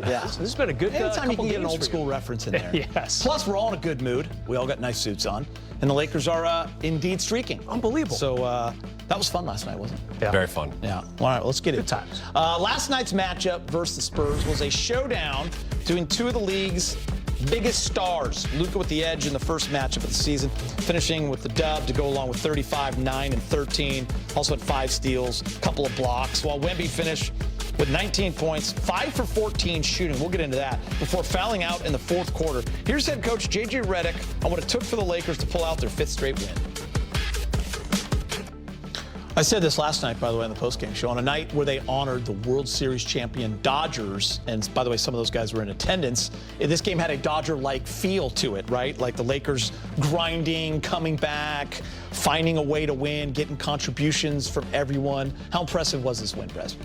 Yeah. So this has been a good Anytime you can get an old games for school you. reference in there. Yes. Plus, we're all in a good mood. We all got nice suits on. And the Lakers are indeed streaking. Unbelievable. So that was fun last night, wasn't it? Yeah. Very fun. Yeah. All right, let's get it. Good times. Last night's matchup versus the Spurs was a showdown between two of the league's biggest stars. Luka with the edge in the first matchup of the season, finishing with the dub to go along with 35, 9, and 13. Also had 5 steals, a couple of blocks, while Wemby finished with 19 points, 5 for 14 shooting. We'll get into that before fouling out in the fourth quarter. Here's head coach J.J. Redick on what it took for the Lakers to pull out their 5th straight win. I said this last night, by the way, on the postgame show, on a night where they honored the World Series champion Dodgers, and by the way, some of those guys were in attendance. This game had a Dodger-like feel to it, right? Like the Lakers grinding, coming back, finding a way to win, getting contributions from everyone. How impressive was this win, Brez?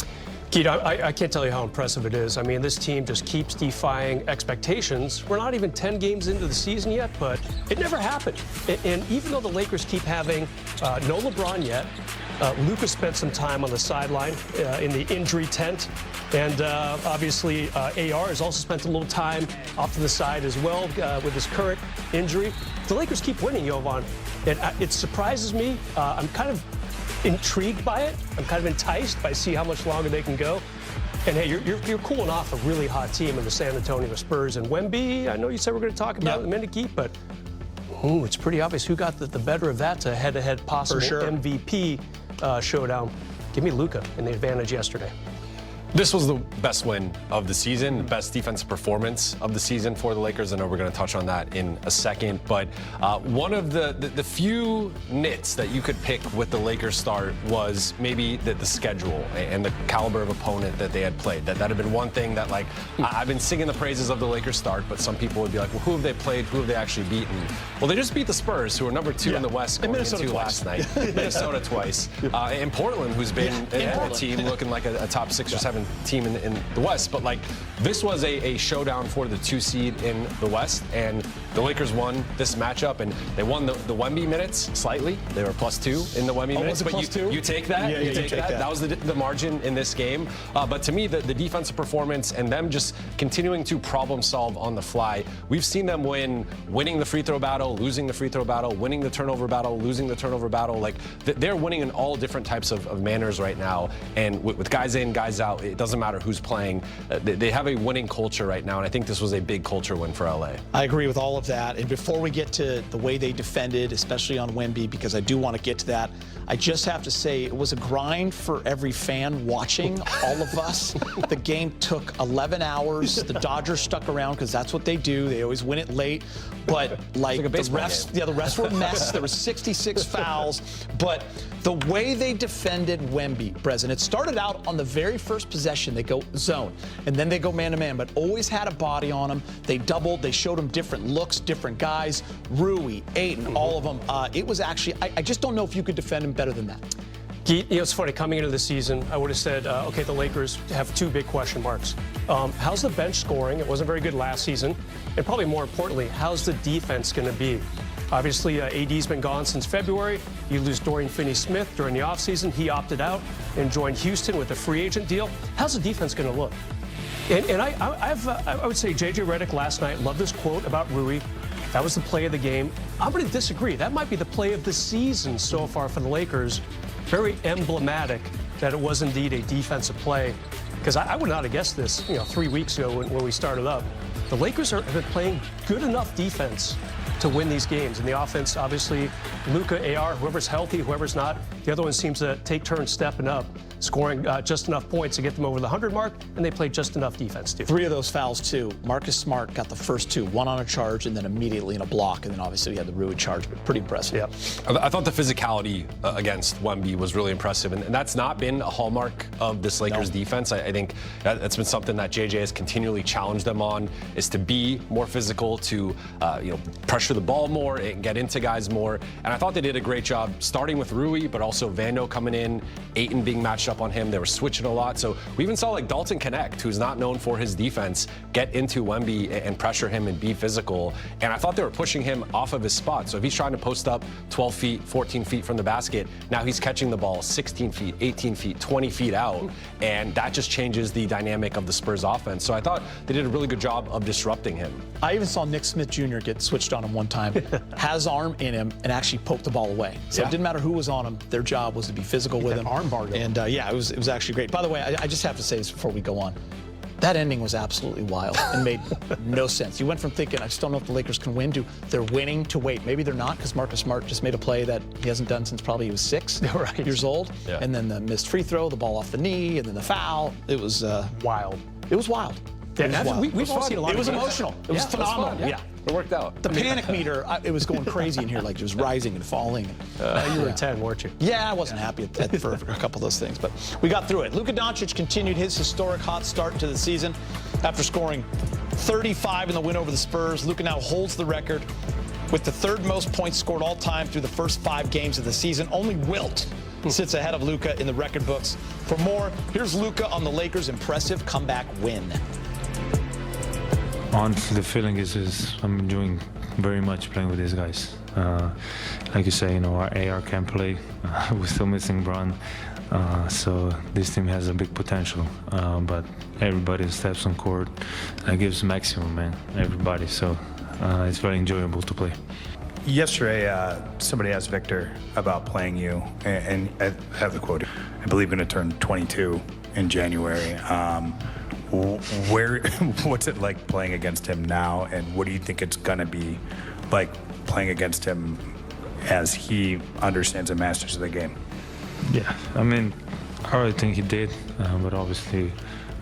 Keith, I can't tell you how impressive it is. I mean, this team just keeps defying expectations. We're not even 10 games into the season yet, but it never happened. And even though the Lakers keep having no LeBron yet, Luka spent some time on the sideline in the injury tent. And obviously, AR has also spent a little time off to the side as well with his current injury. The Lakers keep winning, Jovan. And it surprises me. I'm kind of intrigued by it. I'm kind of enticed by see how much longer they can go. And hey, you're cooling off a really hot team in the San Antonio Spurs. And Wemby, I know you said we're going to talk about it in a minute, Keith, but it's pretty obvious who got the better of that to head-to-head possible MVP showdown. Give me Luka in the advantage yesterday. This was the best win of the season, the best defensive performance of the season for the Lakers. I know we're going to touch on that in a second, but one of the few nits that you could pick with the Lakers start was maybe the schedule and the caliber of opponent that they had played. That had been one thing that, like, I've been singing the praises of the Lakers start, but some people would be like, well, who have they played? Who have they actually beaten? Well, they just beat the Spurs, who are number 2 in the West going into last night. Minnesota twice. And Portland, who's been a team looking like a top 6 or 7 team in the West. But like, this was a showdown for the 2 seed in the West, and the Lakers won this matchup, and they won the Wemby minutes slightly. They were +2 in the Wemby minutes, but you take that. Yeah, you take that. That was the margin in this game. But to me, the defensive performance and them just continuing to problem solve on the fly. We've seen them winning the free throw battle, losing the free throw battle, winning the turnover battle, losing the turnover battle. Like, they're winning in all different types of manners right now. And with guys in, guys out, it doesn't matter who's playing. They have a winning culture right now, and I think this was a big culture win for LA. I agree with all of that. And before we get to the way they defended, especially on Wemby, because I do want to get to that, I just have to say it was a grind for every fan watching, all of us. The game took 11 hours. The Dodgers stuck around because that's what they do. They always win it late. But like the refs were a mess. There were 66 fouls. But the way they defended Wemby, President, it started out on the very first possession. They go zone, and then they go man-to-man, but always had a body on him. They doubled. They showed him different looks, different guys. Rui, Ayton, all of them. It was actually, I just don't know if you could defend him better than that. You know, it's funny, coming into the season, I would have said, okay, the Lakers have 2 big question marks. How's the bench scoring? It wasn't very good last season. And probably more importantly, how's the defense going to be? Obviously, AD's been gone since February. You lose Dorian Finney-Smith during the offseason. He opted out and joined Houston with a free agent deal. How's the defense going to look? And I would say J.J. Redick last night loved this quote about Rui. That was the play of the game. I'm going to disagree. That might be the play of the season so far for the Lakers. Very emblematic that it was indeed a defensive play. Because I would not have guessed this, 3 weeks ago when we started up. The Lakers have been playing good enough defense to win these games. And the offense, obviously, Luka, AR, whoever's healthy, whoever's not, the other one seems to take turns stepping up, scoring just enough points to get them over the 100 mark, and they played just enough defense, too. 3 of those fouls, too. Marcus Smart got the first 2, one on a charge and then immediately in a block, and then obviously we had the Rui charge, but pretty impressive. Yeah. I thought the physicality against Wemby was really impressive, and that's not been a hallmark of this Lakers defense. I think that's been something that JJ has continually challenged them on, is to be more physical, to pressure the ball more and get into guys more. And I thought they did a great job starting with Rui, but also Vando coming in, Ayton being matched up on him. They were switching a lot. So we even saw like Dalton Connect, who's not known for his defense, get into Wemby and pressure him and be physical. And I thought they were pushing him off of his spot. So if he's trying to post up 12 feet, 14 feet from the basket, now he's catching the ball 16 feet, 18 feet, 20 feet out. And that just changes the dynamic of the Spurs offense. So I thought they did a really good job of disrupting him. I even saw Nick Smith Jr. get switched on him one time, has arm in him, and actually poked the ball away. So it didn't matter who was on him. Their job was to be physical with him. Arm bar. And yeah, it was actually great. By the way, I just have to say this before we go on. That ending was absolutely wild and made no sense. You went from thinking, I just don't know if the Lakers can win, to they're winning, to wait, maybe they're not, because Marcus Smart just made a play that he hasn't done since probably he was 6 years old. Yeah. And then the missed free throw, the ball off the knee, and then the foul. It was wild. It was wild. Yeah, It was wild. we've all seen a lot It was of games. emotional. It was phenomenal. Yeah. It worked out. The panic meter, it was going crazy in here, like it was rising and falling. You were 10, weren't you? Yeah, I wasn't happy for a couple of those things, but we got through it. Luka Doncic continued his historic hot start to the season after scoring 35 in the win over the Spurs. Luka now holds the record with the 3rd most points scored all time through the first 5 games of the season. Only Wilt sits ahead of Luka in the record books. For more, here's Luka on the Lakers' impressive comeback win. Honestly, the feeling is I'm enjoying very much playing with these guys. Like you say, our AR can't play. We're still missing Bron. So this team has a big potential. But everybody steps on court. That gives maximum, man. Everybody. So it's very enjoyable to play. Yesterday, somebody asked Victor about playing you, and I have the quote. I believe going to turn 22 in January. What's it like playing against him now, and what do you think it's gonna be like playing against him as he understands and masters the game? Yeah, I mean, I already think he did, but obviously,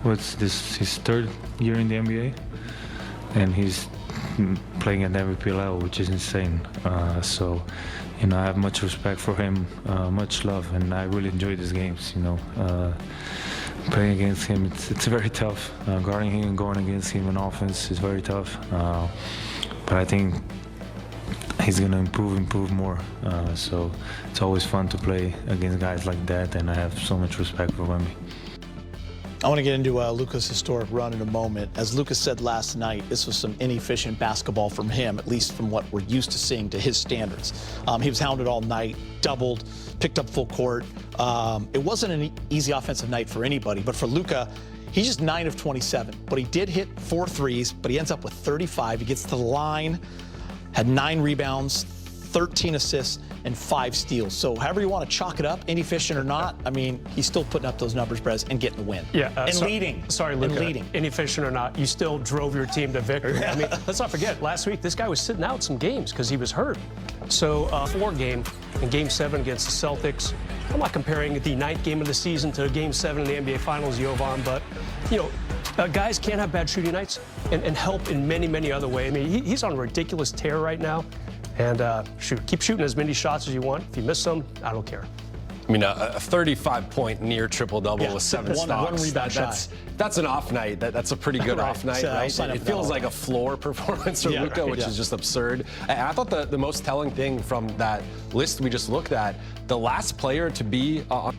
what's this? His 3rd year in the NBA, and he's playing at MVP level, which is insane. So, I have much respect for him, much love, and I really enjoy these games. Playing against him, it's very tough. Guarding him and going against him in offense is very tough. But I think he's going to improve more. So it's always fun to play against guys like that, and I have so much respect for Wemby. I want to get into Luka's historic run in a moment. As Luka said last night, this was some inefficient basketball from him, at least from what we're used to seeing to his standards. He was hounded all night, doubled, picked up full court. It wasn't an easy offensive night for anybody, but for Luka, he's just 9 of 27. But he did hit 4 threes, but he ends up with 35. He gets to the line, had 9 rebounds, 13 assists, and 5 steals. So however you want to chalk it up, inefficient or not, I mean, he's still putting up those numbers, Brez, and getting the win. Yeah. Leading. Sorry, Luka. And leading. Inefficient or not, you still drove your team to victory. I mean, let's not forget, last week, this guy was sitting out some games because he was hurt. So, 4 game in Game 7 against the Celtics. I'm not comparing the 9th game of the season to Game 7 in the NBA Finals, Jovan, but, guys can't have bad shooting nights and help in many, many other ways. I mean, he's on a ridiculous tear right now. And keep shooting as many shots as you want. If you miss them, I don't care. I mean, a 35-point near triple-double with 7 stocks. One rebound that's an off night. That's a pretty good off night, right? It feels like a floor performance for Luka, which is just absurd. And I thought the most telling thing from that list we just looked at, the last player to be on